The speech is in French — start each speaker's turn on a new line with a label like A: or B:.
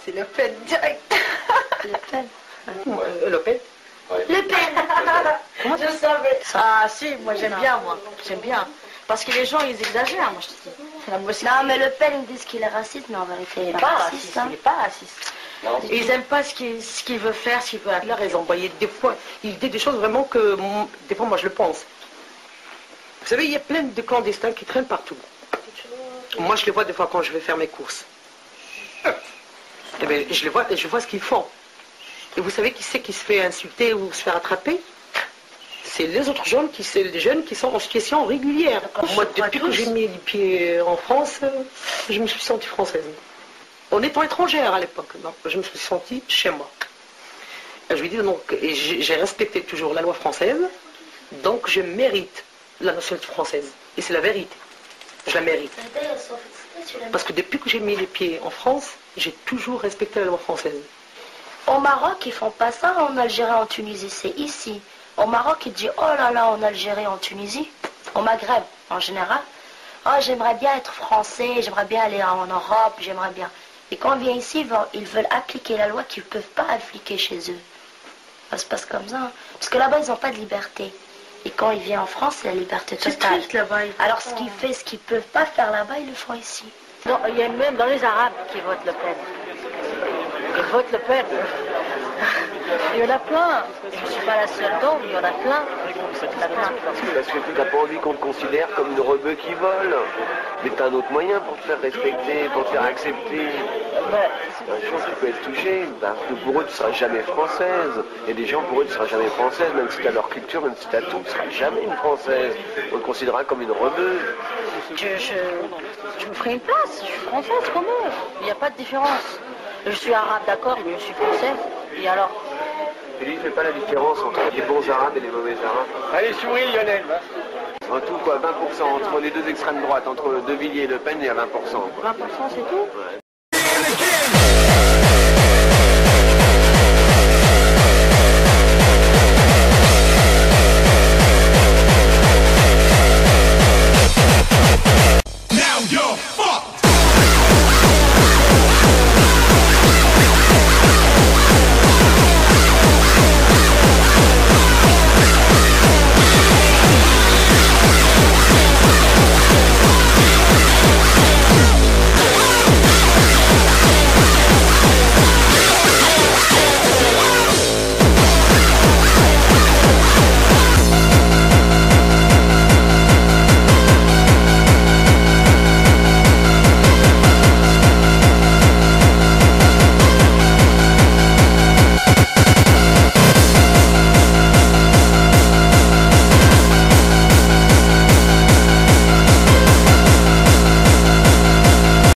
A: c'est Le Pen direct.
B: Le Pen.
C: Le Pen.
B: Le Pen.
A: Je savais.
D: Ah si, moi j'aime bien, moi. J'aime bien. Parce que les gens, ils exagèrent, moi je te dis.
B: Non, mais Le Pen, ils disent qu'il est raciste, mais en vérité,
D: Il n'est pas raciste. Il n'est pas raciste.
C: Non.
D: Ils n'aiment pas ce qu'il veut faire, ce qu'il veut
C: Là, ils ont envoyé des fois, il dit des choses vraiment que, des fois, moi je le pense. Vous savez, il y a plein de clandestins qui traînent partout. Moi, je les vois des fois quand je vais faire mes courses. Eh bien, je les vois et je vois ce qu'ils font. Et vous savez qui c'est qui se fait insulter ou se faire attraper? C'est les autres jeunes les jeunes qui sont en situation régulière. Moi, depuis que j'ai mis les pieds en France, je me suis sentie française. En étant étrangère à l'époque, je me suis sentie chez moi. Je lui dis donc, et j'ai respecté toujours la loi française, donc je mérite la nationalité française. Et c'est la vérité. Je la mérite. Parce que depuis que j'ai mis les pieds en France, j'ai toujours respecté la loi française.
B: Au Maroc, ils font pas ça, en Algérie, en Tunisie, c'est ici. Au Maroc, ils disent, oh là là, en Algérie, en Tunisie, au Maghreb, en général. Oh, j'aimerais bien être français, j'aimerais bien aller en Europe, j'aimerais bien. Et quand on vient ici, ils veulent appliquer la loi qu'ils ne peuvent pas appliquer chez eux. Ça se passe comme ça. Hein. Parce que là-bas, ils n'ont pas de liberté. Et quand ils viennent en France, c'est la liberté totale. Alors, ce qu'ils ne peuvent pas faire là-bas, ils le font ici.
D: Non, il y a même dans les Arabes qui votent Le Pen. Ils votent Le Pen. Il y en a plein. Je ne suis pas la seule donc, il y en a plein.
E: Parce que tu n'as pas envie qu'on te considère comme une rebeu qui vole. Mais tu as un autre moyen pour te faire respecter, pour te faire accepter. Un jour, tu peux être touché, parce que pour eux, tu ne seras jamais française. Et des gens, pour eux, tu ne seras jamais française, même si tu as leur culture, même si tu as tout, tu ne seras jamais une française. On te considérera comme une rebeu.
D: Je me ferai une place, je suis française comme eux. Il n'y a pas de différence. Je suis arabe, d'accord, mais je suis française. Et alors?
E: Et lui, il ne fait pas la différence entre les bons arabes et les mauvais arabes.
F: Allez, souris, Lionel, va.
E: En tout, quoi, 20% entre les deux extrêmes droites, entre De Villiers et Le Pen, il y a 20%. Quoi.
D: 20% c'est tout?